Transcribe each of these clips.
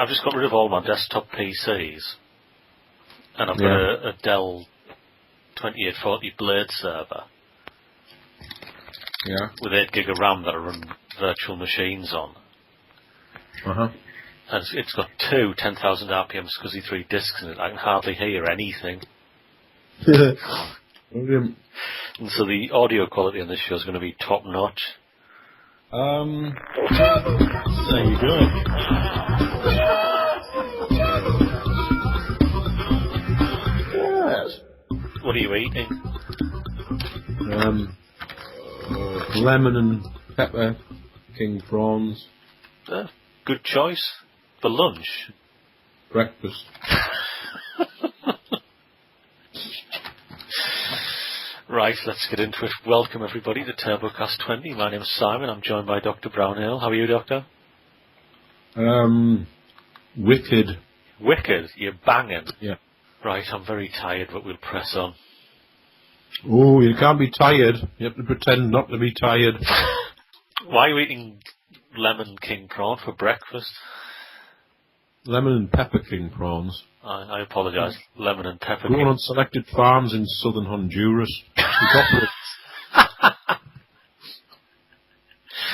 I've just got rid of all my desktop PCs, and I've got a Dell 2840 Blade server. Yeah. With 8 gig of RAM that I run virtual machines on. And it's got two 10,000 RPM SCSI 3 discs in it. I can hardly hear anything. And so the audio quality on this show is going to be top notch. There you go. Yes. What are you eating? Lemon and pepper king prawns. Good choice. For lunch. Breakfast. Right, let's get into it. Welcome everybody to Turbocast 20. My name's Simon. I'm joined by Dr. Brownhill. How are you, Doctor? Wicked. Wicked? You're banging? Yeah. Right, I'm very tired, but we'll press on. Oh, you can't be tired. You have to pretend not to be tired. Why are you eating lemon king prawn for breakfast? Lemon and pepper king prawns. I apologise. Lemon and pepper Grown king. on selected farms in southern Honduras.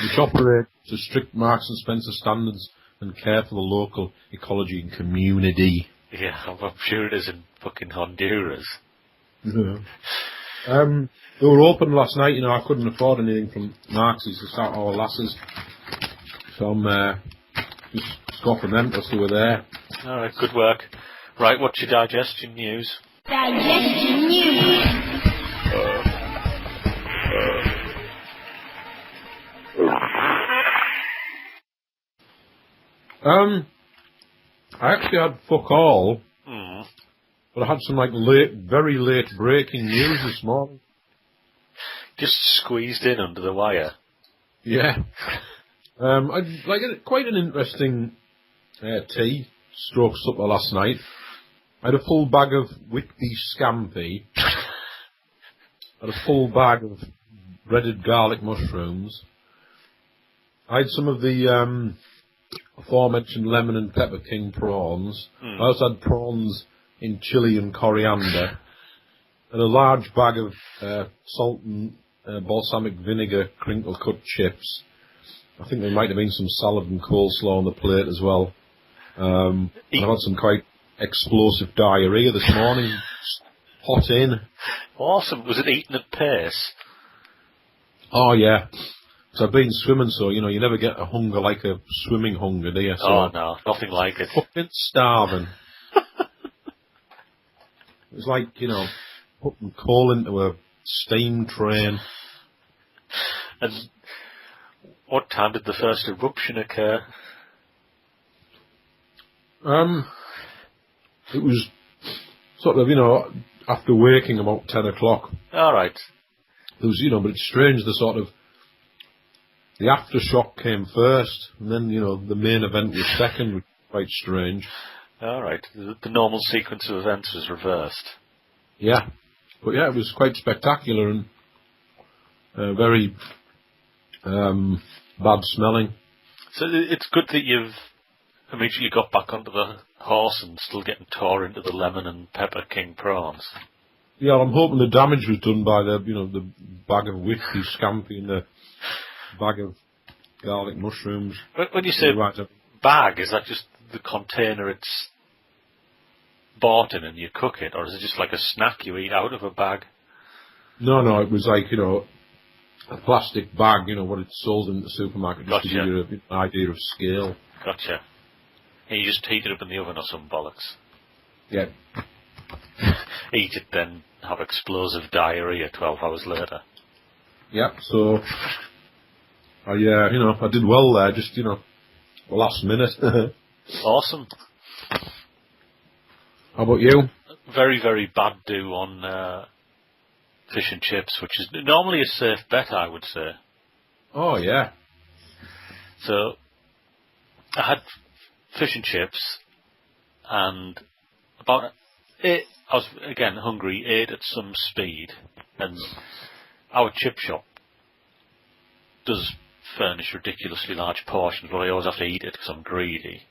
Which operate to strict Marks and Spencer standards and care for the local ecology and community. Yeah, I'm sure it is in fucking Honduras. Yeah. They were open last night, you know, I couldn't afford anything from Marx's to start our lasses. So I'm just scoffing them because they were there. Alright, good work. Right, what's your digestion news? Digestion news. I actually had fuck all, but I had some like very late breaking news this morning. Just squeezed in under the wire. Yeah. I'd like quite an interesting tea stroke supper last night. I had a full bag of Whitby scampi. I had a full bag of breaded garlic mushrooms. I had some of the aforementioned lemon and pepper king prawns. I also had prawns in chili and coriander. And a large bag of salt and balsamic vinegar crinkle cut chips. I think there might have been some salad and coleslaw on the plate as well. I've had some quite explosive diarrhea this morning. Hot in. Awesome. Was it eaten at pace? Oh, yeah. So I've been swimming, so, you know, you never get a hunger like a swimming hunger, do you? So oh, no. Nothing like it. Fucking starving. It was like, you know, putting coal into a steam train. And what time did the first eruption occur? It was sort of, you know, after waking about 10 o'clock. All right. It was, you know, but it's strange, the aftershock came first, and then, you know, the main event was second, which was quite strange. All right. The normal sequence of events was reversed. Yeah. But yeah, it was quite spectacular and very bad smelling. So it's good that you've immediately got back onto the horse and still getting tore into the lemon and pepper king prawns. Yeah, I'm hoping the damage was done by the, you know, the bag of whiskey scampi and the bag of garlic mushrooms. When you say bag, is that just the container it's bought in and you cook it, or is it just like a snack you eat out of a bag? No, it was like, you know, a plastic bag, you know, what it's sold in the supermarket, just to give you an idea of scale. Gotcha. And you just heat it up in the oven or some bollocks? Yeah. Eat it, then have explosive diarrhea 12 hours later. Yeah, so I did well there, just, you know, last minute. Awesome. How about you? Very, very bad do on fish and chips, which is normally a safe bet, I would say. Oh, yeah. So, I had fish and chips, and about I was, again, hungry, ate at some speed, and our chip shop does furnish ridiculously large portions, but I always have to eat it because I'm greedy.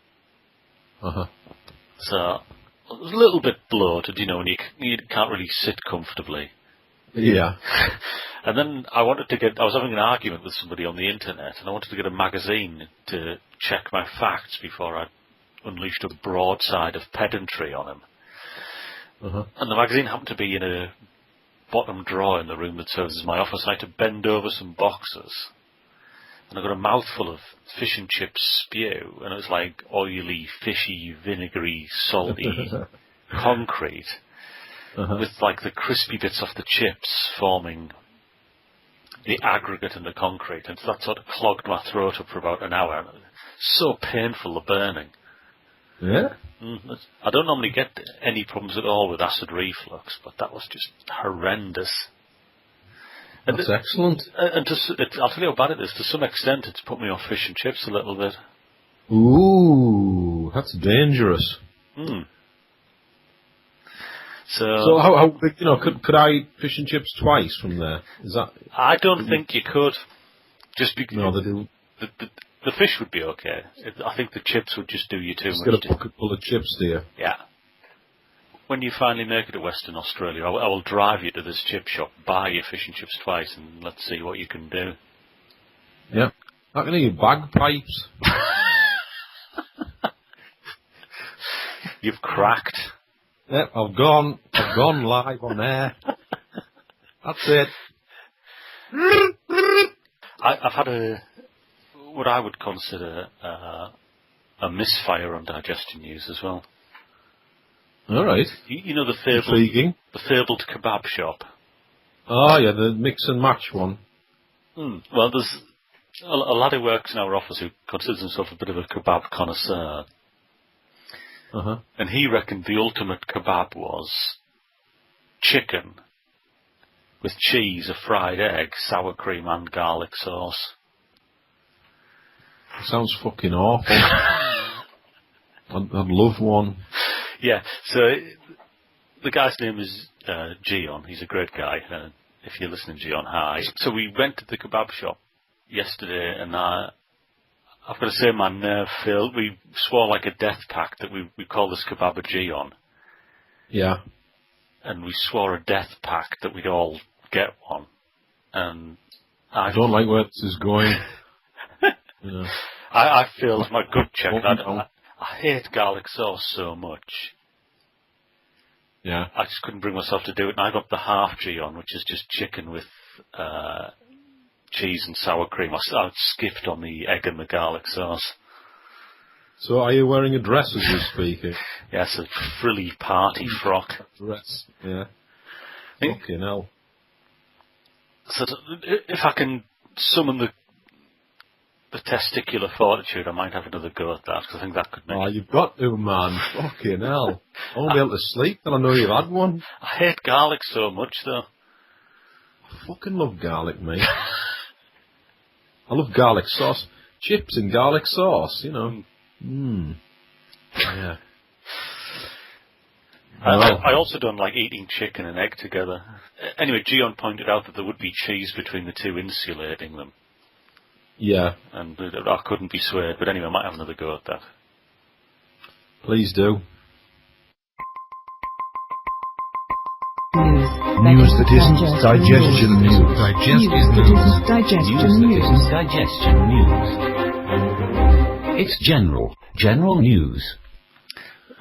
So it was a little bit bloated, when you can't really sit comfortably. Yeah. And then I was having an argument with somebody on the internet, and I wanted to get a magazine to check my facts before I unleashed a broadside of pedantry on him. And the magazine happened to be in a bottom drawer in the room that serves as my office. I had to bend over some boxes, and I got a mouthful of fish and chip spew, and it was like oily, fishy, vinegary, salty concrete, with like the crispy bits off the chips forming the aggregate in the concrete, and that sort of clogged my throat up for about an hour. So painful, the burning. Yeah? I don't normally get any problems at all with acid reflux, but that was just horrendous. That's excellent. And I'll tell you how bad it is. To some extent, it's put me off fish and chips a little bit. Ooh, that's dangerous. So how big, could I eat fish and chips twice from there? Is that? I don't think you could. Just because no, they do. The fish would be okay. I think the chips would just do you too much. Just get a bucket full of chips, dear. Yeah. When you finally make it to Western Australia, I will drive you to this chip shop, buy your fish and chips twice, and let's see what you can do. Yeah. I can hear bagpipes. You've cracked. Yep, I've gone live on air. That's it. I've had what I would consider a misfire on digestion news as well. All right. You know the fabled kebab shop. Oh yeah, the mix and match one. Well, there's a lad who works in our office who considers himself a bit of a kebab connoisseur. And he reckoned the ultimate kebab was chicken with cheese, a fried egg, sour cream and garlic sauce. Sounds fucking awful. I'd love one. Yeah, so the guy's name is Gion. He's a great guy. If you're listening, Gion, hi. So we went to the kebab shop yesterday, and I've got to say my nerve failed. We swore like a death pact that we call this kebab a Gion. Yeah. And we swore a death pact that we'd all get one. And I don't like where this is going. I failed my gut check. I hate garlic sauce so much. Yeah. I just couldn't bring myself to do it. And I got the half Gion, which is just chicken with cheese and sour cream. I skipped on the egg and the garlic sauce. So are you wearing a dress as you're speaking? Yes, a frilly party frock. Dress, yeah. Fucking hell. So if I can summon the testicular fortitude, I might have another go at that, because I think that could make... Oh, you've got to, man. Fucking hell. I won't be able to sleep till I know you've had one. I hate garlic so much, though. I fucking love garlic, mate. I love garlic sauce. Chips and garlic sauce, Yeah. I also don't like eating chicken and egg together. Anyway, Gion pointed out that there would be cheese between the two, insulating them. Yeah. And I couldn't be swayed, but anyway, I might have another go at that. Please do. News that isn't digestion news. News that isn't digestion news. It's general news.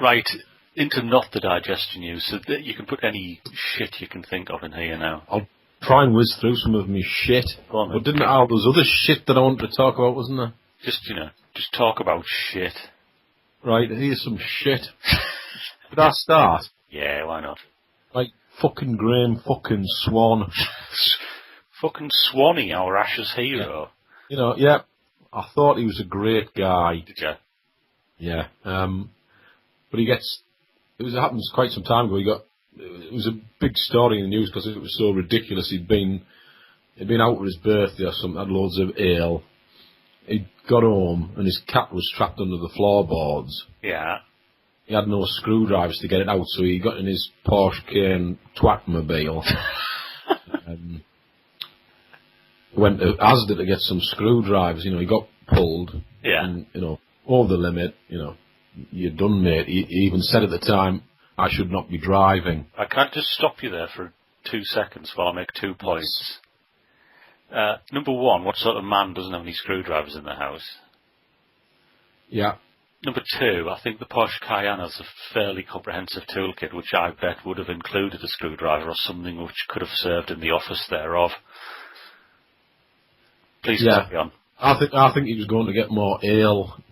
Right, into not the digestion news. So you can put any shit you can think of in here now. I'll try and whiz through some of me shit. Go on, but didn't all those other shit that I wanted to talk about, wasn't there? Just talk about shit. Right, here's some shit. Could I start? Yeah, why not? Like fucking Graham fucking Swan. Fucking Swanee, our Ashes hero. Yeah. I thought he was a great guy. Did you? Yeah. But it happens quite some time ago. It was a big story in the news because it was so ridiculous. He'd been out for his birthday or something, had loads of ale. He got home and his cat was trapped under the floorboards. Yeah. He had no screwdrivers to get it out, so he got in his Porsche Cayenne Twatmobile. Went to Asda to get some screwdrivers. He got pulled. Yeah. And, over the limit. you're done, mate. He even said at the time, I should not be driving. I can't just stop you there for 2 seconds while I make 2 points. Number one, what sort of man doesn't have any screwdrivers in their house? Yeah. Number two, I think the Porsche Cayenne has a fairly comprehensive toolkit, which I bet would have included a screwdriver or something which could have served in the office thereof. Please carry on. I think he was going to get more ale.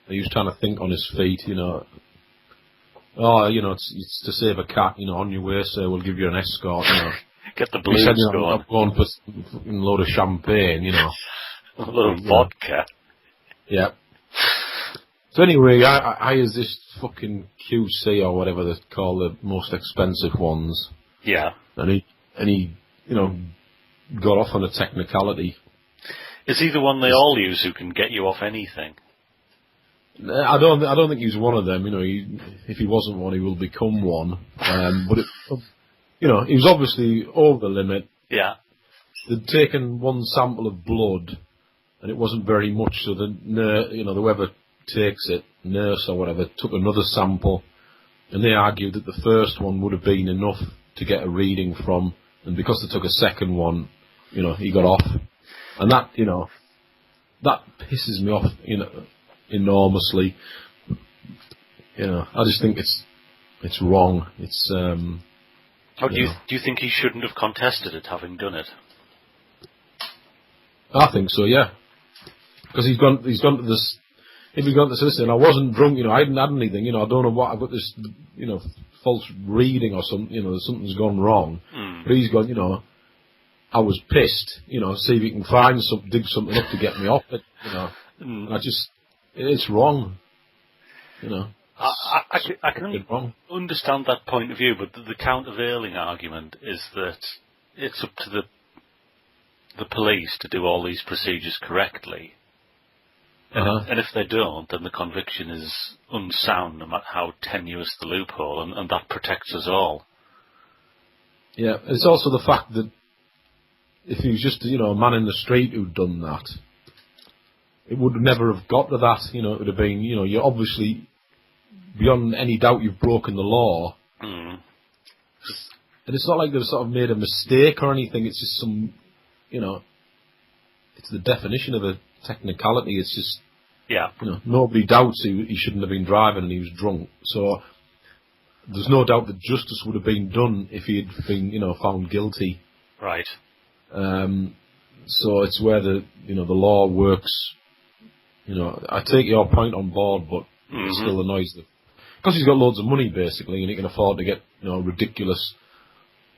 He was trying to think on his feet, Oh, it's to save a cat, on your way, sir, we'll give you an escort, Get the blues going. I'm going for a load of champagne, A load of vodka. Yeah. So anyway, I use this fucking QC or whatever they call the most expensive ones. Yeah. And he got off on a technicality. Is he the one they all use who can get you off anything? I don't think he's one of them. If he wasn't one, he will become one. But he was obviously over the limit. Yeah. They'd taken one sample of blood, and it wasn't very much. So whoever takes it, nurse or whatever, took another sample, and they argued that the first one would have been enough to get a reading from, and because they took a second one, he got off, and that that pisses me off, enormously. I just think it's wrong. It's do you think he shouldn't have contested it, having done it? I think so, yeah. Because he's gone to this. If he's gone to solicitor, and I wasn't drunk, I hadn't had anything, I don't know what, I've got this, false reading or something, something's gone wrong. But he's gone, I was pissed, see if he can dig something up to get me off it, And it's wrong, I can understand that point of view, but the countervailing argument is that it's up to the police to do all these procedures correctly. And if they don't, then the conviction is unsound, no matter how tenuous the loophole, and that protects us all. Yeah, it's also the fact that if he was just, a man in the street who'd done that, it would never have got to that, it would have been, you're obviously, beyond any doubt, you've broken the law. And it's not like they've sort of made a mistake or anything, it's just some, it's the definition of a technicality. It's just, nobody doubts he shouldn't have been driving and he was drunk. So there's no doubt that justice would have been done if he had been, found guilty. Right. So it's where the law works. I take your point on board, but it still annoys them because he's got loads of money basically, and he can afford to get a ridiculous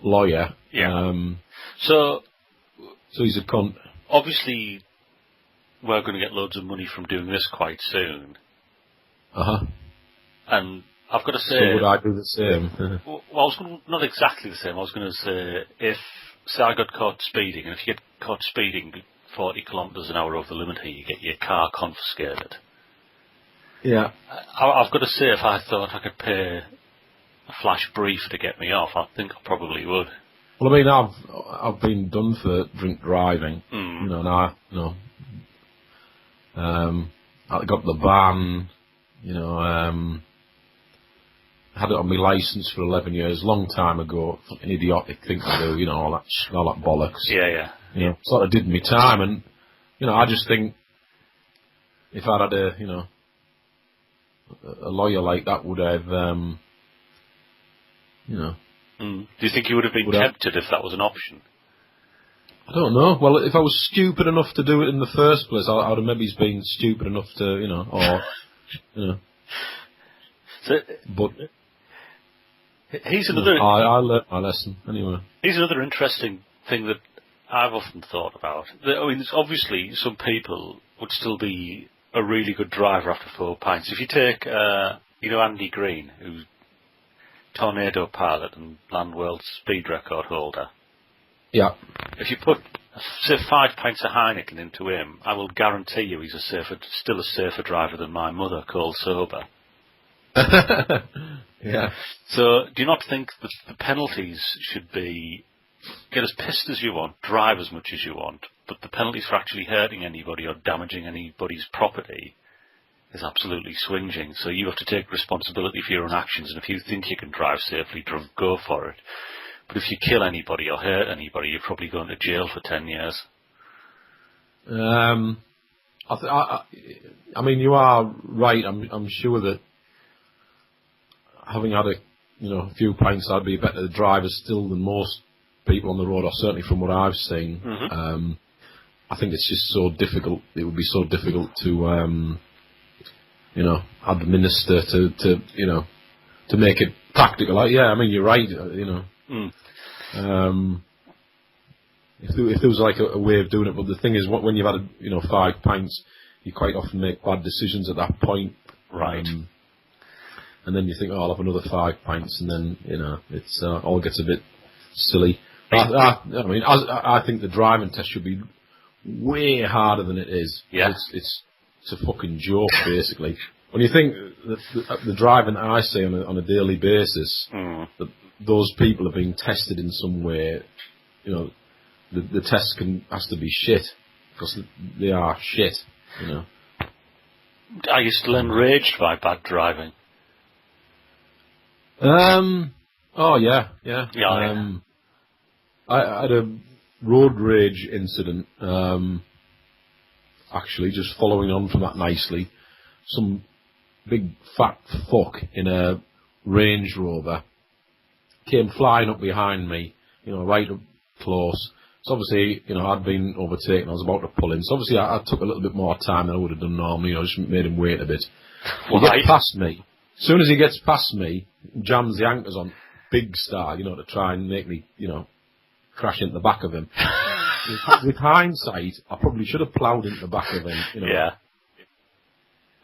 lawyer. Yeah. So he's a cunt. Obviously, we're going to get loads of money from doing this quite soon. And I've got to say... So would I do the same? Well, I was not exactly the same. I was going to say, say I got caught speeding, and if you get caught speeding 40 kilometres an hour over the limit here, you get your car confiscated. Yeah. I've got to say, if I thought I could pay a flash brief to get me off, I think I probably would. Well, I mean, I've been done for drink driving, and I got the ban, had it on my licence for 11 years, long time ago, fucking idiotic thing to do, all that bollocks. Yeah. Sort of did me time, and, I just think if I'd had a lawyer like that would have, Do you think you would have been tempted if that was an option? I don't know. Well, if I was stupid enough to do it in the first place, I would have maybe been stupid enough to, So, but here's another. I learnt my lesson anyway. Here's another interesting thing that I've often thought about. Obviously, some people would still be a really good driver after 4 pints. If you take, Andy Green, who's tornado pilot and land world speed record holder. Yeah. If you put, say, 5 pints of Heineken into him, I will guarantee you he's still a safer driver than my mother, cold sober. Yeah. So, do you not think that the penalties should be get as pissed as you want, drive as much as you want, but the penalties for actually hurting anybody or damaging anybody's property is absolutely swinging. So you have to take responsibility for your own actions, and if you think you can drive safely drunk, go for it. But if you kill anybody or hurt anybody, you're probably going to jail for 10 years. I mean, you are right. I'm sure that having had a few pints, I'd be a better driver still than most people on the road, or certainly from what I've seen. Mm-hmm. I think it's just so difficult. It would be so difficult to, administer to make it practical. Like, yeah, I mean, you're right. If there was like a way of doing it, but the thing is, when you've had 5 pints, you quite often make bad decisions at that point. Right. And then you think, oh, I'll have another 5 pints, and then it's all gets a bit silly. I think the driving test should be way harder than it is. Yeah. It's a fucking joke, basically. When you think the driving that I see on a daily basis, that those people are being tested in some way, the test has to be shit, because they are shit, Are you still enraged by bad driving? Oh yeah. I had a road rage incident, actually, just following on from that nicely. Some big fat fuck in a Range Rover came flying up behind me, right up close. So obviously, I'd been overtaken, I was about to pull in. So obviously I took a little bit more time than I would have done normally, just made him wait a bit. He gets past me. As soon as he gets past me, jams the anchors on big style, to try and make me, crash into the back of him. With hindsight, I probably should have ploughed into the back of him, Yeah.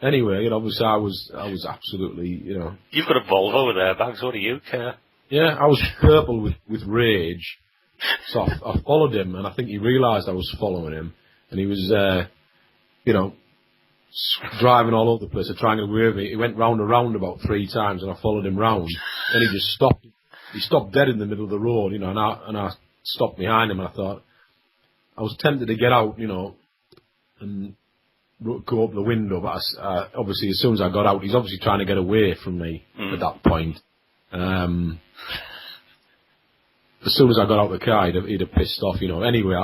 Anyway, obviously I was absolutely, You've got a Volvo with airbags, what do you care? Yeah, I was purple with rage. So I followed him, and I think he realised I was following him, and he was, driving all over the place, trying to away with me. He went round and round about 3 times, and I followed him round. Then he just stopped. He stopped dead in the middle of the road, and I stopped behind him, and I thought, I was tempted to get out, and go up the window, but obviously as soon as I got out, he's obviously trying to get away from me at that point. As soon as I got out of the car, he'd have pissed off, Anyway,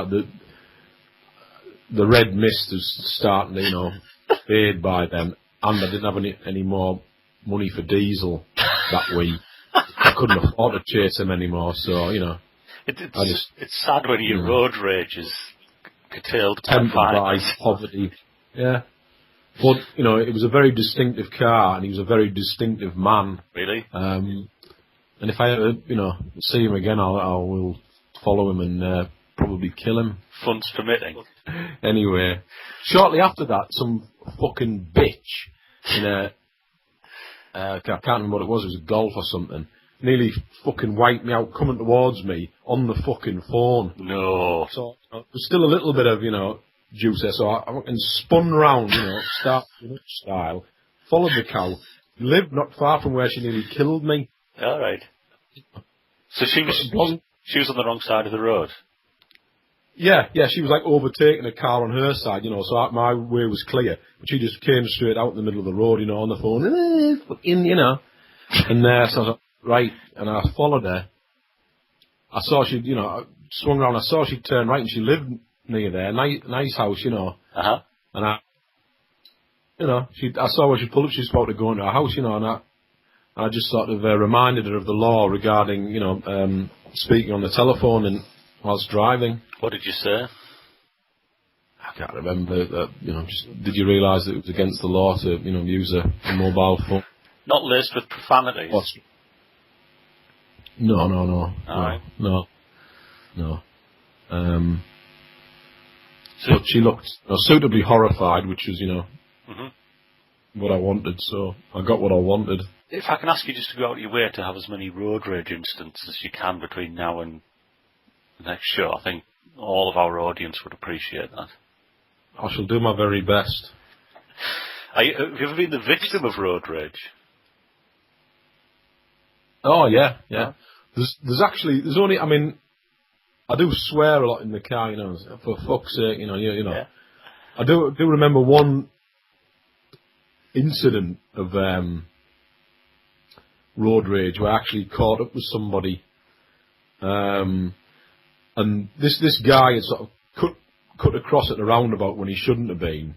the red mist was starting to, fade by then, and I didn't have any more money for diesel that week. I couldn't afford to chase him anymore, so, It's sad when your road rage is curtailed by poverty. Yeah. But, it was a very distinctive car, and he was a very distinctive man. Really? And if I ever, see him again, I will follow him and probably kill him. Funds permitting. Anyway, shortly after that, some fucking bitch in I can't remember what it was a Golf or something, nearly fucking wiped me out coming towards me on the fucking phone. No. So there's still a little bit of, juice there, so I fucking spun round, start style, followed the cow, lived not far from where she nearly killed me. All right. So she was on the wrong side of the road. Yeah, she was like overtaking a car on her side, so my way was clear, but she just came straight out in the middle of the road, on the phone, and so I was like, right, and I followed her. I saw she, I swung around, I saw she turned right, and she lived near there, nice house, Uh-huh. and I saw when she pulled up, she was about to go into her house, and I just sort of reminded her of the law regarding, speaking on the telephone and whilst driving. What did you say? I can't remember. Did you realise that it was against the law to, use a mobile phone? Not laced with profanities? No. All right. No. But she looked suitably horrified, which was, what I wanted, so I got what I wanted. If I can ask you just to go out of your way to have as many road rage incidents as you can between now and the next show, I think all of our audience would appreciate that. I shall do my very best. Have you ever been the victim of road rage? Oh, yeah. There's only, I do swear a lot in the car, for fuck's sake, Yeah. I do remember one incident of road rage where I actually caught up with somebody, and this guy had sort of cut across at the roundabout when he shouldn't have been.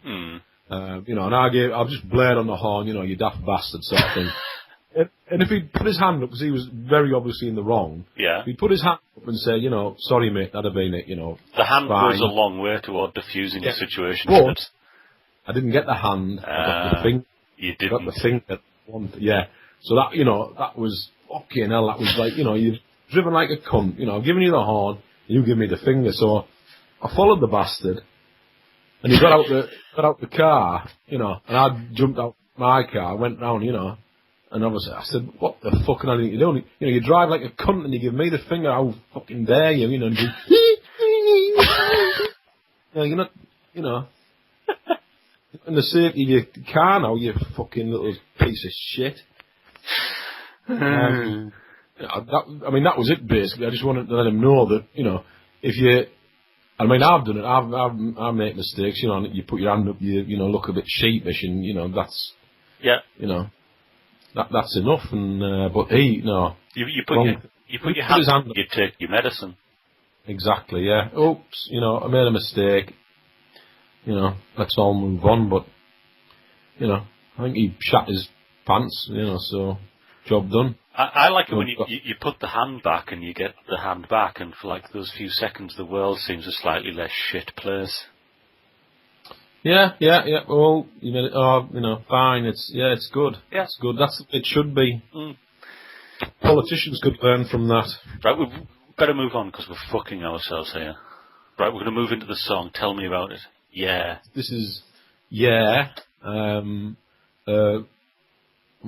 And I just blared on the horn, you daft bastard sort of thing. And if he'd put his hand up, because he was very obviously in the wrong, he'd put his hand up and say, sorry mate, that'd have been it, The hand fine. goes a long way toward diffusing the situation. But I didn't get the hand, I got the finger. You didn't. I got the finger. So that, that was, fucking hell, that was like, you've driven like a cunt, I've given you the horn, you give me the finger. So I followed the bastard, and he got out the car, and I jumped out my car, went round, and obviously I said, what the fuck are you doing? You drive like a cunt and you give me the finger, how fucking dare you, and you, you're not, in the safety of your car now, you fucking little piece of shit. That was it basically. I just wanted to let him know that, if you, I've done it. I make mistakes. You put your hand up. You look a bit sheepish, and that's that's enough. And but he you put your hand up. You take your medicine. Exactly. Yeah. Oops. I made a mistake. Let's all move on. But I think he shat his pants. So job done. I like it when you put the hand back and you get the hand back, and for like those few seconds, the world seems a slightly less shit place. Yeah. Well, fine. It's good. Yeah. It's good. It should be. Politicians could learn from that. Right, we've got to move on because we're fucking ourselves here. Right, we're going to move into the song. Tell me about it. Yeah. This is am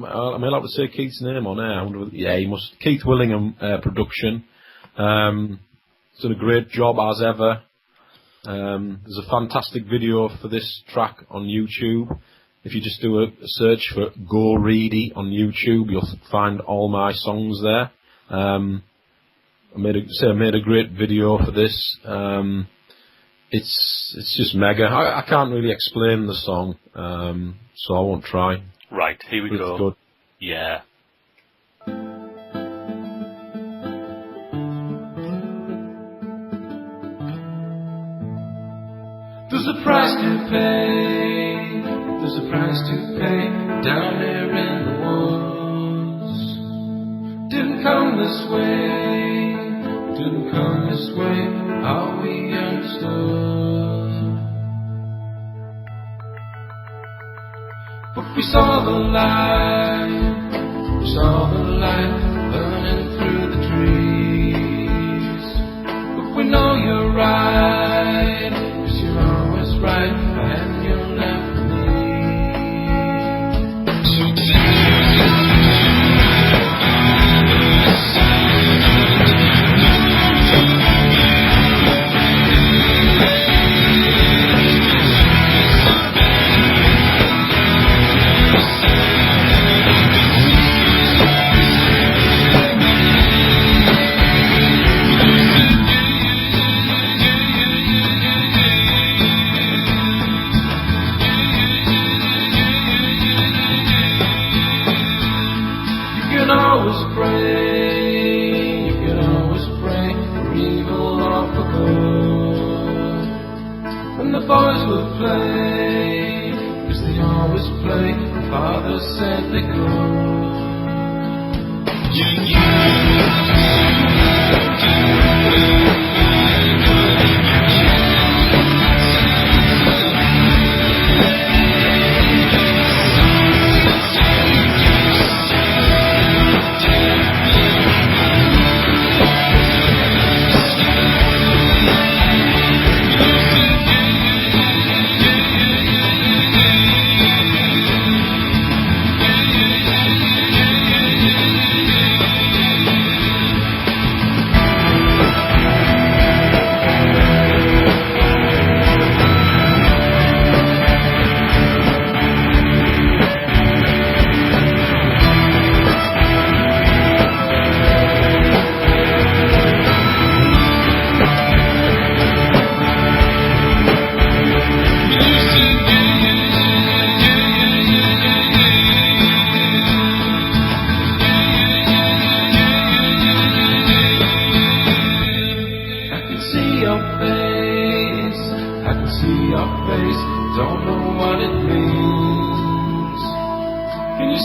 I allowed to say Keith's name on air? He must. Keith Willingham production. He's done a great job as ever. There's a fantastic video for this track on YouTube. If you just do a search for Go Reedy on YouTube, you'll find all my songs there. I made a great video for this. It's just mega. I can't really explain the song, so I won't try. Right, here we go. Good. Yeah. There's a price to pay. There's a price to pay down here in the woods. Didn't come this way. Didn't come this way. All we understood. But we saw the light. We saw the light burning through the trees. But we know you're right, 'cause you're always right, and you'll never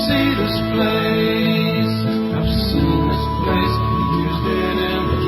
see this place. I've seen this place. Used it in my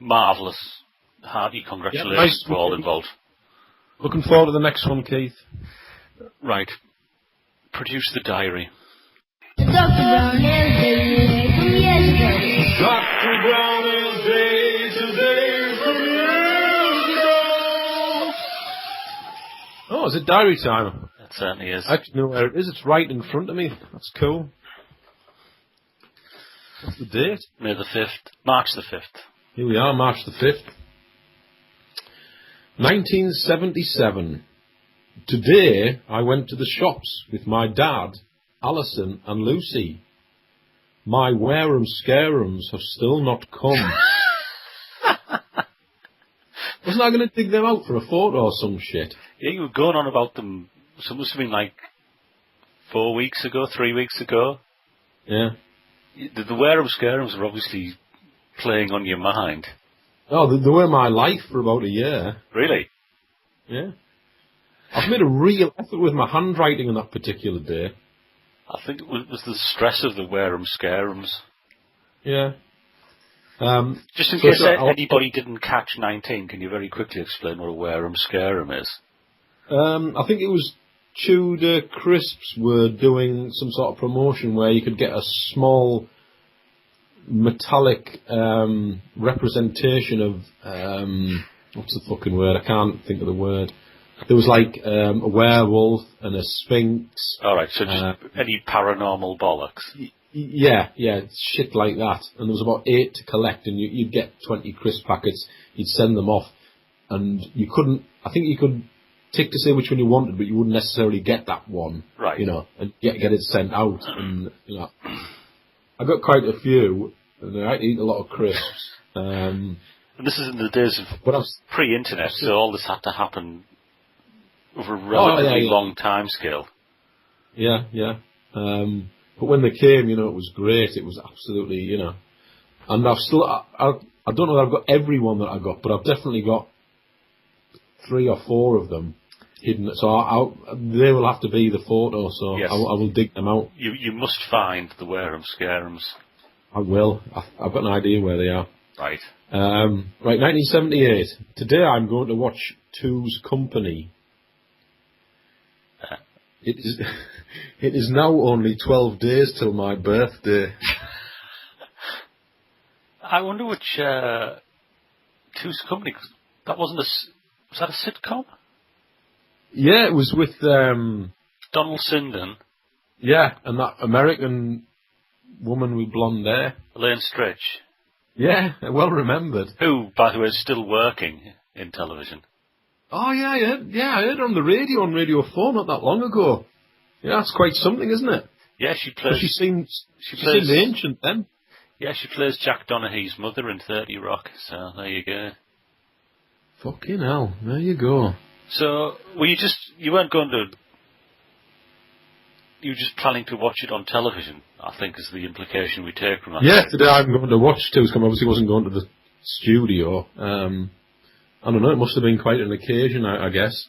Marvellous. Hearty congratulations nice to all involved. Looking forward to the next one, Keith. Right. Produce the diary. Dr. Brown is day from years ago. Dr. Brown is day today from years ago. Oh, is it diary time? It certainly is. I actually know where it is. It's right in front of me. That's cool. What's the date? May the 5th. March the 5th. Here we are, March the 5th. 1977. Today, I went to the shops with my dad, Alison and Lucy. My wear-em-scare-ems have still not come. Wasn't I going to dig them out for a photo or some shit? Yeah, you were going on about them. So it must have been like 4 weeks ago, 3 weeks ago. Yeah. The wear-em-scare-ems are obviously playing on your mind. Oh, they were my life for about a year. Really? Yeah. I've made a real effort with my handwriting on that particular day. I think it was the stress of the wear-em-scare-ems. Yeah. Just in so case I'll- anybody didn't catch 19, can you very quickly explain what a wear-em-scare-em is? I think it was Tudor Crisps were doing some sort of promotion where you could get a small metallic representation of what's the fucking word? I can't think of the word. There was like a werewolf and a sphinx. All right, so just any paranormal bollocks. Yeah, shit like that. And there was about 8 to collect, and you'd get 20 crisp packets. You'd send them off, and you couldn't. I think you could tick to say which one you wanted, but you wouldn't necessarily get that one. Right. You know, and get it sent out. And you know, I got quite a few, and I had to eat a lot of crisps. And this is in the days of pre-internet, so all this had to happen over a relatively long time scale. Yeah. But when they came, you know, it was great. It was absolutely, you know. And I've still, I don't know that I've got every one that I got, but I've definitely got 3 or 4 of them hidden. So they will have to be the photo, so yes. I will dig them out. You must find the wear-em-scare-ems. I will. I've got an idea where they are. Right. Right, 1978. Today I'm going to watch Two's Company. It is now only 12 days till my birthday. I wonder which Two's Company. That wasn't was that a sitcom? Yeah, it was with Donald Sinden. Yeah, and that American woman with blonde hair. Elaine Stritch. Yeah, well remembered. Who, by the way, is still working in television. Oh yeah, I heard her on the radio, on Radio 4 not that long ago. Yeah, that's quite something, isn't it? Yeah, she plays. She seems ancient then. Yeah, she plays Jack Donaghy's mother in 30 Rock. So there you go. Fucking hell, there you go. So you weren't going to. You were just planning to watch it on television, I think, is the implication we take from that. Yeah, today I'm going to watch Two's Company. Obviously, wasn't going to the studio. I don't know. It must have been quite an occasion, I guess.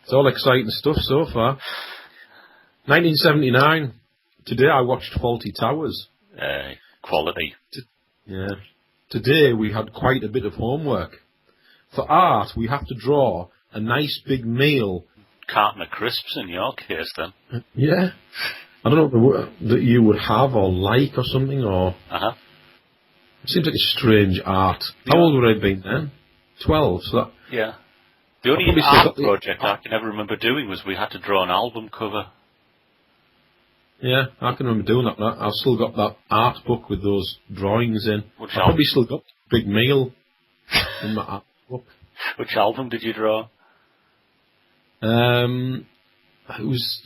It's all exciting stuff so far. 1979. Today I watched Fawlty Towers. Quality. Yeah. Today we had quite a bit of homework. For art, we have to draw a nice big meal. Carton of crisps in your case, then. Yeah. I don't know that you would have or like or something, or... Uh-huh. It seems like a strange art. How old would I have been then? 12, so that... Yeah. The only art project I can ever remember doing was we had to draw an album cover. Yeah, I can remember doing that. I've still got that art book with those drawings in. I've probably still got Big Meal in my art book. Which album did you draw? Was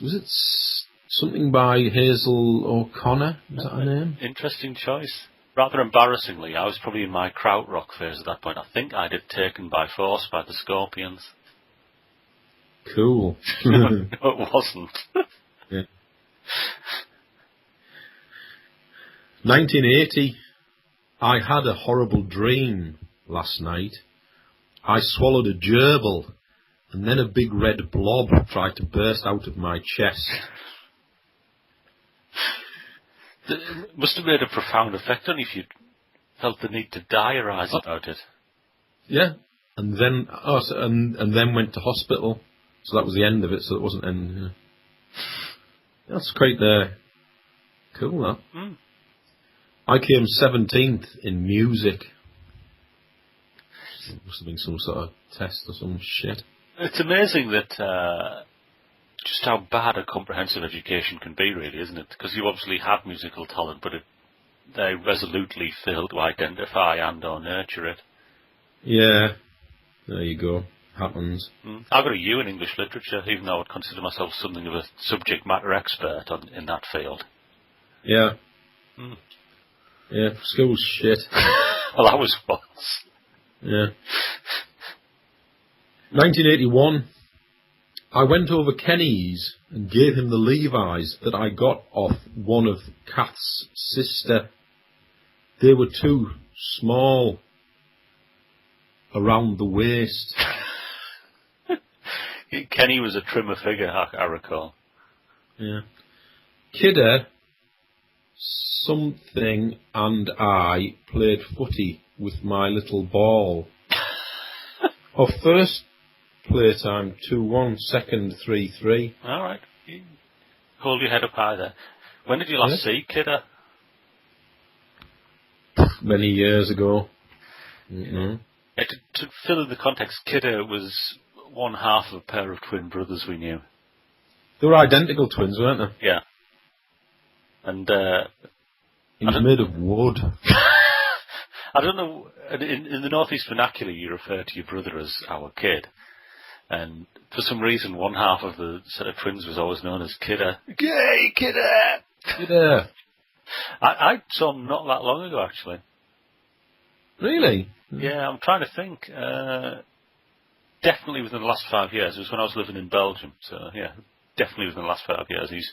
it something by Hazel O'Connor? Was that her name? Interesting choice. Rather embarrassingly, I was probably in my krautrock phase at that point. I think I did Taken by Force by the Scorpions. Cool. No, it wasn't. Yeah. 1980. I had a horrible dream last night. I swallowed a gerbil, and then a big red blob tried to burst out of my chest. It must have made a profound effect on you if you felt the need to diarise about it. Yeah, and then and then went to hospital. So that was the end of it. So it wasn't end. Yeah. That's quite cool. That. Mm. I came 17th in music. It must have been some sort of test or some shit. It's amazing that just how bad a comprehensive education can be, really, isn't it? Because you obviously have musical talent, but they resolutely fail to identify and or nurture it. Yeah, there you go. Happens. I got a U in English literature, even though I would consider myself something of a subject matter expert in that field. Yeah. Mm. Yeah, school's shit. Well, I was once. Yeah. 1981. I went over Kenny's and gave him the Levi's that I got off one of Kath's sister. They were too small around the waist. Kenny was a trimmer figure, I recall. Yeah. Kidder, something, and I played footy with my little ball. Our first playtime 2-1, second 3-3. All right. You hold your head up high there. When did you last see Kidder? Many years ago. Mm-hmm. Yeah, to fill in the context, Kidder was one half of a pair of twin brothers we knew. They were identical twins, weren't they? Yeah. And he was made of wood. I don't know, in the Northeast vernacular you refer to your brother as our kid. And for some reason one half of the set of twins was always known as Kidder. Gay Kidder! Kidder! I saw him not that long ago, actually. Really? Yeah, I'm trying to think. Definitely within the last 5 years. It was when I was living in Belgium. So, yeah, definitely within the last 5 years. He's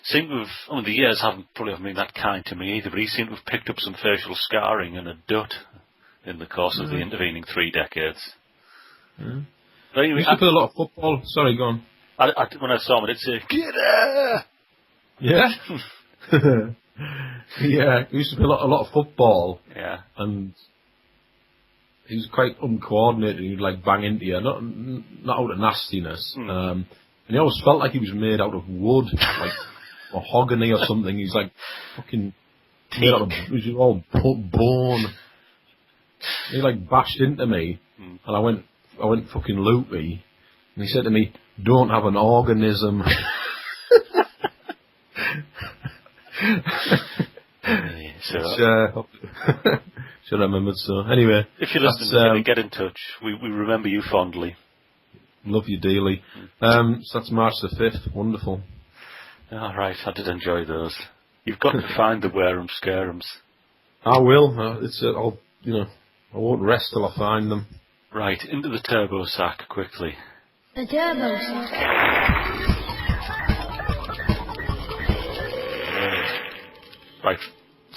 seemed to have, the years probably haven't been that kind to me either, but he seemed to have picked up some facial scarring and a dut in the course of the intervening 3 decades. Mm. But anyway, he used to play a lot of football. Sorry, go on. When I saw him, I'd say, Kidder! Yeah? Yeah, he used to play a lot of football. Yeah. And he was quite uncoordinated. He'd like bang into you, not out of nastiness. And he always felt like he was made out of wood, like mahogany or something. He's like fucking made out of, he was all bone. He like bashed into me, and I went fucking loopy. And he said to me, "Don't have an organism." Should have remembered. So anyway, if you're listening, get in touch. We remember you fondly. Love you dearly. So that's March the 5th. Wonderful. All right, I did enjoy those. You've got to find the Wareham Scareums. I will. I won't rest till I find them. Right, into the turbo sack quickly. The turbo sack. Right,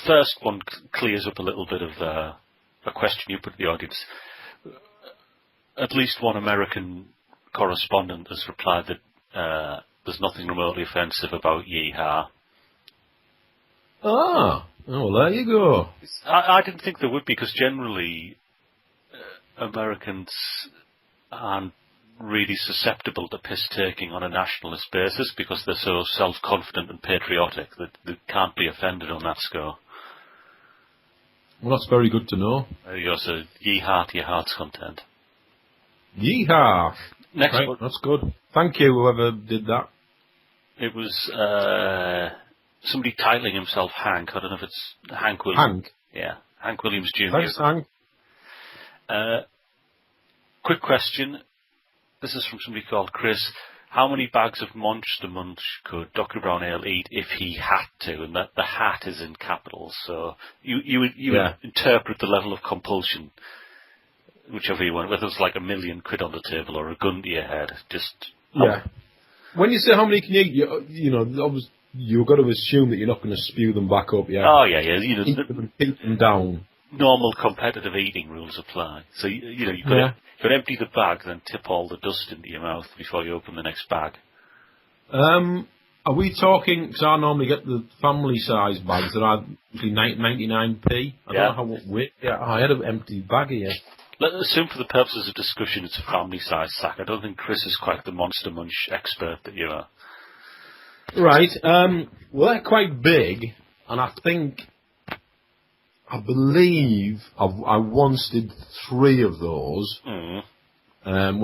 first one clears up a little bit of a question you put to the audience. At least one American correspondent has replied that there's nothing remotely offensive about yeehaw. Oh, well, there you go. I didn't think there would be, because generally Americans aren't really susceptible to piss-taking on a nationalist basis because they're so self-confident and patriotic that they can't be offended on that score. Well, that's very good to know. There you go, so yeehaw to your heart's content. Yeehaw! Next right, one. that's good. Thank you, whoever did that. It was somebody titling himself Hank. I don't know if it's Hank Williams. Hank. Yeah, Hank Williams Jr. Thanks, Hank. Quick question. This is from somebody called Chris. How many bags of Monster Munch could Dr. Brown Ale eat if he had to? And that the hat is in capitals. So you would interpret the level of compulsion, whichever you want, whether it's like £1 million on the table or a gun to your head. When you say how many can you eat, you know, obviously you've got to assume that you're not going to spew them back up. Yeah. Oh yeah. You know, eat them and keep them down. Normal competitive eating rules apply. So you could empty the bag, then tip all the dust into your mouth before you open the next bag. Are we talking? Because I normally get the family size bags that are usually 99p. I don't know how much weight. Yeah, I had an empty bag here. Let's assume for the purposes of discussion it's a family size sack. I don't think Chris is quite the Monster Munch expert that you are. Right. Well, they're quite big, and I believe I once did 3 of those when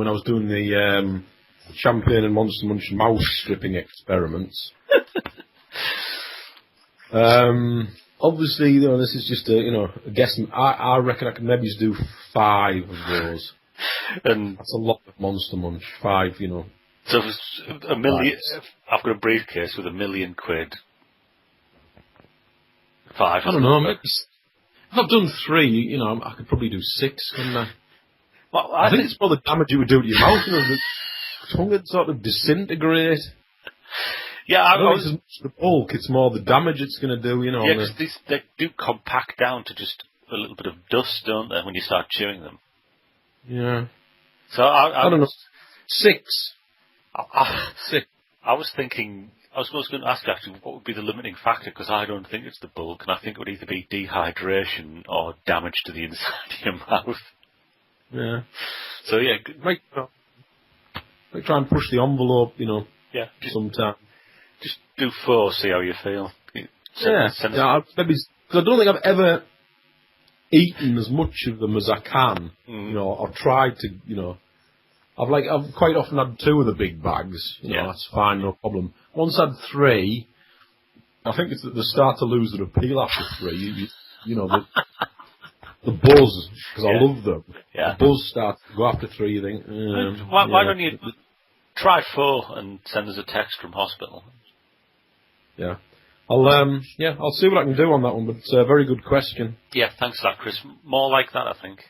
I was doing the Champagne and Monster Munch mouse stripping experiments. Obviously, you know, this is just a guess. I reckon I could maybe just do 5 of those. And that's a lot of Monster Munch. 5, you know. So if it's $1 million, I've got a briefcase with £1 million. 5. I don't know. Maybe if I've done 3, you know, I could probably do 6, couldn't I? Well, I think it's more the damage it would do to your mouth. You know, the tongue would sort of disintegrate. Yeah, I don't think it's as much the bulk, it's more the damage it's going to do, you know. Yeah, because they do compact down to just a little bit of dust, don't they, when you start chewing them? Yeah. So I don't know. 6. 6. I was thinking, I was going to ask actually what would be the limiting factor, because I don't think it's the bulk, and I think it would either be dehydration or damage to the inside of your mouth. Yeah. So yeah. Might try and push the envelope, you know, sometime. Just do 4, see how you feel. Maybe, because I don't think I've ever eaten as much of them as I can, you know, or tried to, you know. I've quite often had 2 of the big bags, you know, that's fine, no problem. Once I had 3, I think it's that they start to lose their appeal after 3. You know, the buzz, because I love them. Yeah. The buzz starts to go after 3, you think. Why don't you try 4 and send us a text from hospital? Yeah. I'll see what I can do on that one, but it's a very good question. Yeah, thanks for that, Chris. More like that, I think.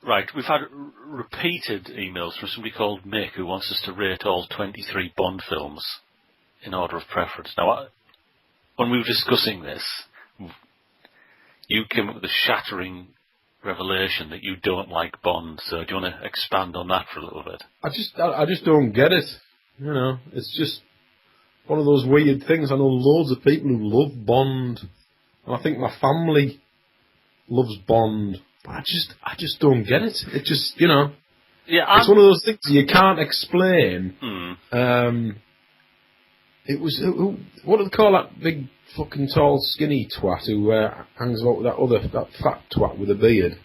Right, we've had repeated emails from somebody called Mick who wants us to rate all 23 Bond films in order of preference. Now, when we were discussing this, you came up with a shattering revelation that you don't like Bond, so do you want to expand on that for a little bit? I just don't get it. You know, it's just one of those weird things. I know loads of people who love Bond, and I think my family loves Bond. But I just don't get it. It just, you know, it's one of those things you can't explain. It was, what do they call that big fucking tall skinny twat who hangs out with that fat twat with a beard?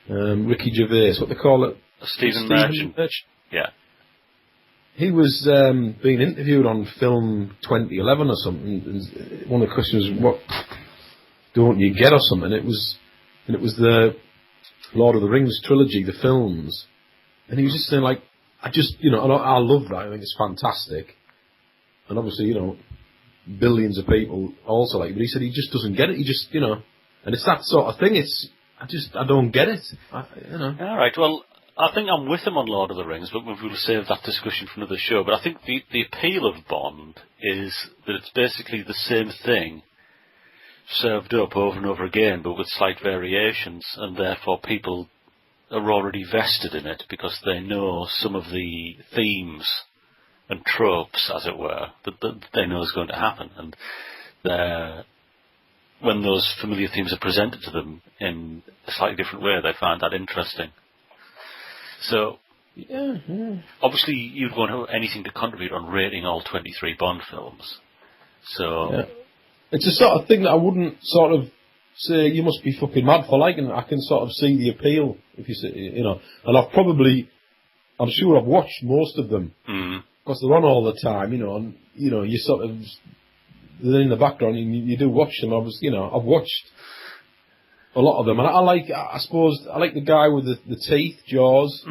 Ricky Gervais, what they call it? Stephen Merchant. Yeah. He was being interviewed on Film 2011 or something, and one of the questions was, what don't you get or something? It was the Lord of the Rings trilogy, the films. And he was just saying, like, I love that. I think it's fantastic. And obviously, you know, billions of people also like it. But he said he just doesn't get it. He just, you know, and it's that sort of thing. I don't get it. You know. All right. Well, I think I'm with him on Lord of the Rings, but we'll save that discussion for another show. But I think the appeal of Bond is that it's basically the same thing served up over and over again, but with slight variations, and therefore people are already vested in it because they know some of the themes and tropes, as it were, that they know is going to happen. And when those familiar themes are presented to them in a slightly different way, they find that interesting. So, obviously you'd want to have anything to contribute on rating all 23 Bond films. So... Yeah. It's the sort of thing that I wouldn't sort of say you must be fucking mad for liking it. I can sort of see the appeal, if you say, you know. And I'm sure I've watched most of them. because they're on all the time, and you sort of they're in the background, and you do watch them. I've watched a lot of them, and I suppose I like the guy with the teeth, Jaws,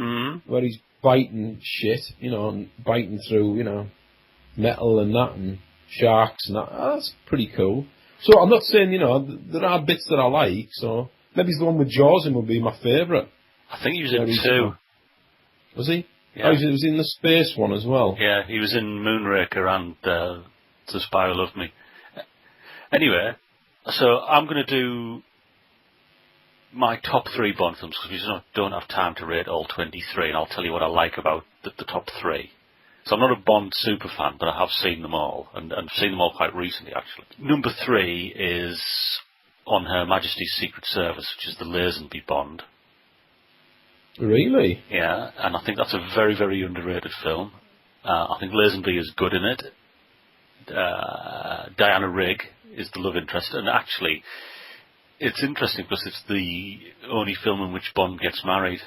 where he's biting shit, and biting through, metal and that, and sharks and that. That's pretty cool. So I'm not saying, there are bits that I like, so maybe the one with Jaws in would be my favourite. I think he was in 2. Was he? Yeah. Oh, he was in the space one as well. Yeah, he was in Moonraker and The Spy Who Loved Me. Anyway, so I'm going to do my top 3 Bond films, because we just don't have time to rate all 23, and I'll tell you what I like about the top 3. So I'm not a Bond super fan, but I have seen them all, and seen them all quite recently, actually. Number 3 is on Her Majesty's Secret Service, which is the Lazenby Bond. Really? Yeah, and I think that's a very, very underrated film. I think Lazenby is good in it. Diana Rigg is the love interest, and actually, it's interesting because it's the only film in which Bond gets married.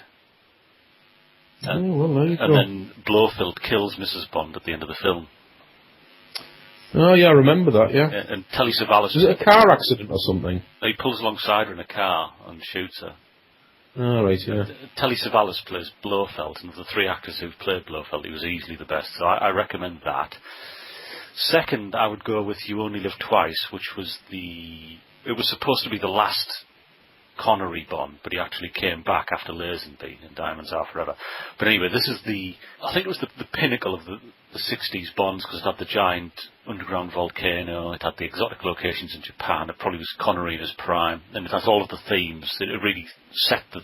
And then Blofeld kills Mrs. Bond at the end of the film. Oh, yeah, I remember that, yeah. And Telly Savalas... Was it a car accident or something? He pulls alongside her in a car and shoots her. Oh, right, yeah. Telly Savalas plays Blofeld, and of the 3 actors who've played Blofeld, he was easily the best, so I recommend that. Second, I would go with You Only Live Twice, which was it was supposed to be the last Connery Bond, but he actually came back after Lazenby and Diamonds Are Forever. But anyway, this is I think it was the pinnacle of the 60s Bonds, because it had the giant underground volcano, it had the exotic locations in Japan, it probably was Connery in his prime, and it has all of the themes. It really set the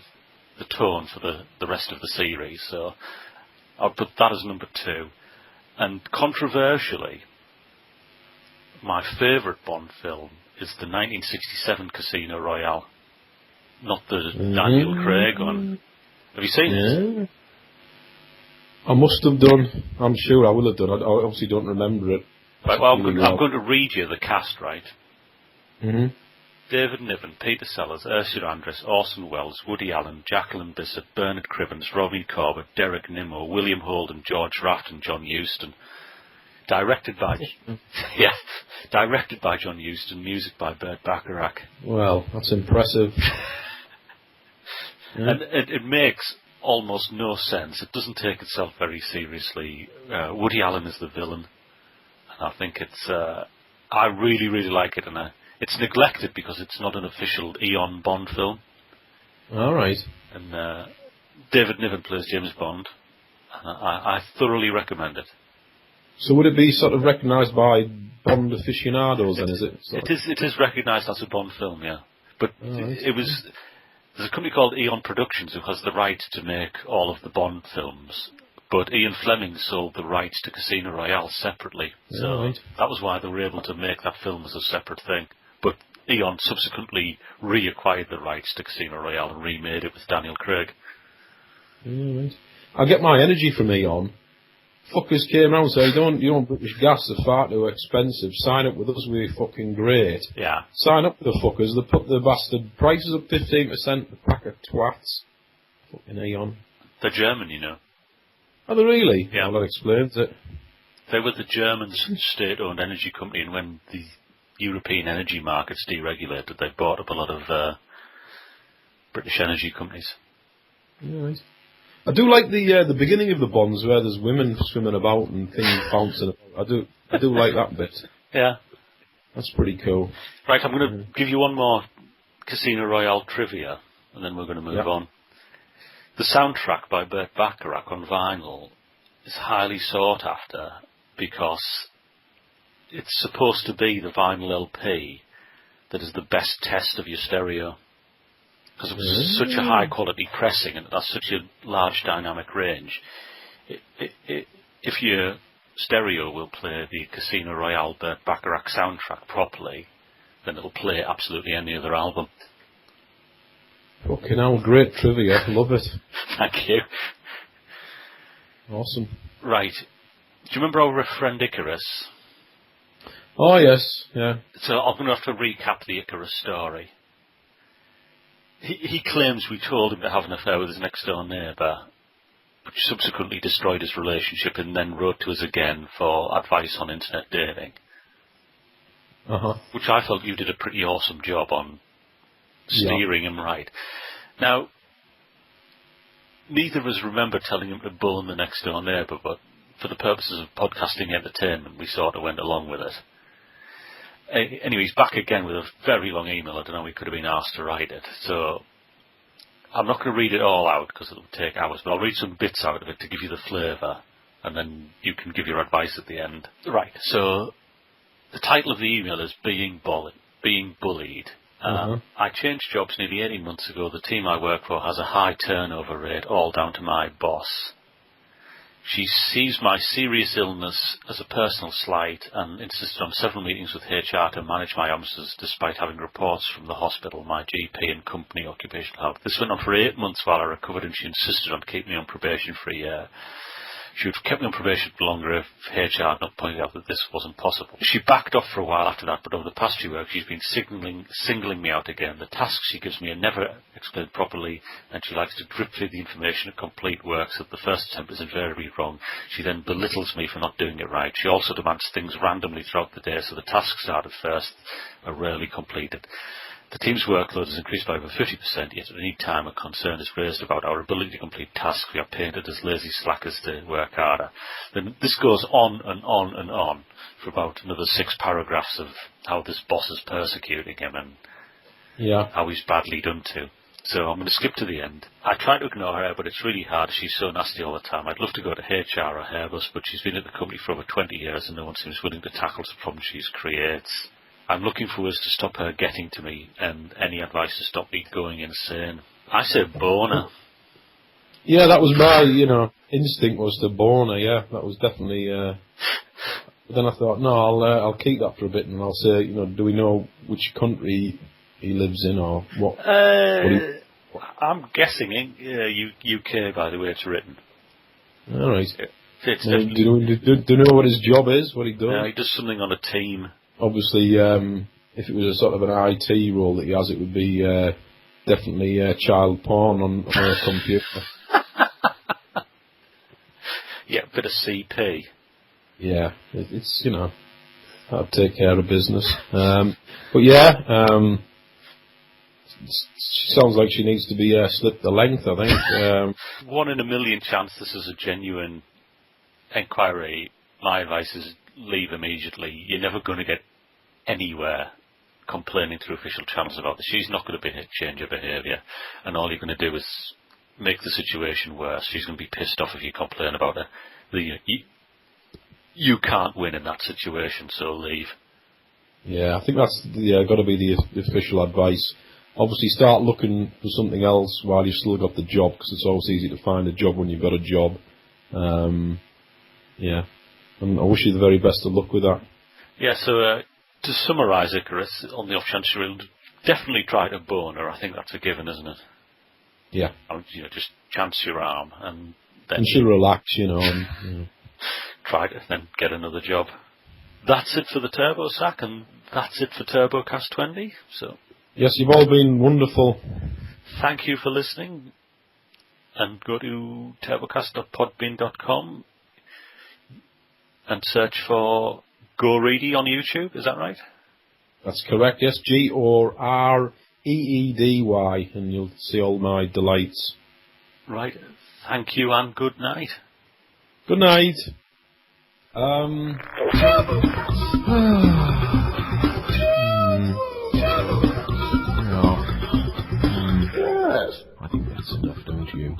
tone for the rest of the series, so I'll put that as number 2. And controversially, my favourite Bond film is the 1967 Casino Royale. Not the Daniel Craig one. Have you seen it? I must have done. I'm sure I will have done. I obviously don't remember it. Right, well, I'm going to read you the cast, right? Mm-hmm. David Niven, Peter Sellers, Ursula Andress, Orson Welles, Woody Allen, Jacqueline Bisset, Bernard Cribbins, Robbie Corbett, Derek Nimmo, William Holden, George Raft and John Huston. Directed by John Huston, music by Burt Bacharach. Well, that's impressive. And it makes almost no sense. It doesn't take itself very seriously. Woody Allen is the villain, and I think it's. I really, really like it, and it's neglected because it's not an official Eon Bond film. All right. And David Niven plays James Bond, and I thoroughly recommend it. So would it be sort of recognised by Bond aficionados then, is it? It is recognised as a Bond film, yeah. But it was... There's a company called Eon Productions who has the right to make all of the Bond films, but Ian Fleming sold the rights to Casino Royale separately. So that was why they were able to make that film as a separate thing. But Eon subsequently reacquired the rights to Casino Royale and remade it with Daniel Craig. Right. I get my energy from Eon. Fuckers came around and said, you don't British gas, they're far too expensive. Sign up with us, we're fucking great. Yeah. Sign up with the fuckers, they put the bastard prices up 15%, the pack of twats. Fucking Eon. They're German, you know. Are they really? Yeah. Well, that explains it. They were the German state-owned energy company, and when the European energy markets deregulated, they bought up a lot of British energy companies. Right. I do like the beginning of the Bonds where there's women swimming about and things bouncing about. I do like that bit. Yeah. That's pretty cool. Right, I'm going to give you one more Casino Royale trivia, and then we're going to move on. The soundtrack by Burt Bacharach on vinyl is highly sought after because it's supposed to be the vinyl LP that is the best test of your stereo. Because it was such a high quality pressing and it has such a large dynamic range. If your stereo will play the Casino Royale Burt Bacharach soundtrack properly, then it'll play absolutely any other album. Fucking hell, great trivia. Love it. Thank you. Awesome. Right. Do you remember our friend Icarus? Oh, yes. Yeah. So I'm going to have to recap the Icarus story. He claims we told him to have an affair with his next door neighbour, which subsequently destroyed his relationship, and then wrote to us again for advice on internet dating. Which I felt you did a pretty awesome job on steering him right. Now, neither of us remember telling him to bone the next door neighbour, but for the purposes of podcasting entertainment, we sort of went along with it. Anyway, he's back again with a very long email. I don't know, we could have been asked to write it. So I'm not going to read it all out because it'll take hours, but I'll read some bits out of it to give you the flavour, and then you can give your advice at the end. Right, so the title of the email is Being Bullied. I changed jobs nearly 18 months ago. The team I work for has a high turnover rate, all down to my boss. She sees my serious illness as a personal slight and insisted on several meetings with HR to manage my illnesses despite having reports from the hospital, my GP and company occupational health. This went on for 8 months while I recovered, and she insisted on keeping me on probation for a year. She would have kept me on probation for longer if HR had not pointed out that this wasn't possible. She backed off for a while after that, but over the past few weeks she's been singling me out again. The tasks she gives me are never explained properly, and she likes to drip feed the information at complete work, so that the first attempt is invariably wrong. She then belittles me for not doing it right. She also demands things randomly throughout the day, so the tasks started first are rarely completed. The team's workload has increased by over 50%, yet at any time a concern is raised about our ability to complete tasks, we are painted as lazy slackers to work harder. Then this goes on and on and on for about another 6 paragraphs of how this boss is persecuting him and how he's badly done to. So I'm going to skip to the end. I try to ignore her, but it's really hard. She's so nasty all the time. I'd love to go to HR or Airbus, but she's been at the company for over 20 years and no one seems willing to tackle the problems she creates. I'm looking for ways to stop her getting to me, and any advice to stop me going insane. I said boner. Yeah, that was my, instinct was to boner. Yeah, that was definitely. But then I thought, no, I'll keep that for a bit, and I'll say, do we know which country he lives in or what? I'm guessing UK by the way it's written. All right. It's do you know what his job is? What he does? He does something on a team. Obviously, if it was a sort of an IT role that he has, it would be definitely child porn on a computer. Yeah, a bit of CP. Yeah, it's that'll take care of business. But yeah, sounds like she needs to be slipped the length, I think. 1 in a million chance this is a genuine inquiry. My advice is leave immediately. You're never going to get anywhere complaining through official channels about this. She's not going to change her behaviour, and all you're going to do is make the situation worse. She's going to be pissed off if you complain about her. You can't win in that situation, so leave. Yeah, I think that's got to be the official advice. Obviously, start looking for something else while you've still got the job, because it's always easy to find a job when you've got a job. Yeah. And I wish you the very best of luck with that. Yeah, so to summarise, Icarus, on the off chance you'll definitely try to bone her. I think that's a given, isn't it? Yeah. Just chance your arm and then... And she'll relax, and... try to then get another job. That's it for the Turbo Sack, and that's it for Turbocast 20. So... Yes, you've all been wonderful. Thank you for listening, and go to turbocast.podbean.com and search for Go Reedy on YouTube, is that right? That's correct, yes. GOREEDY, and you'll see all my delights. Right. Thank you and good night. Good night. I think that's enough, don't you?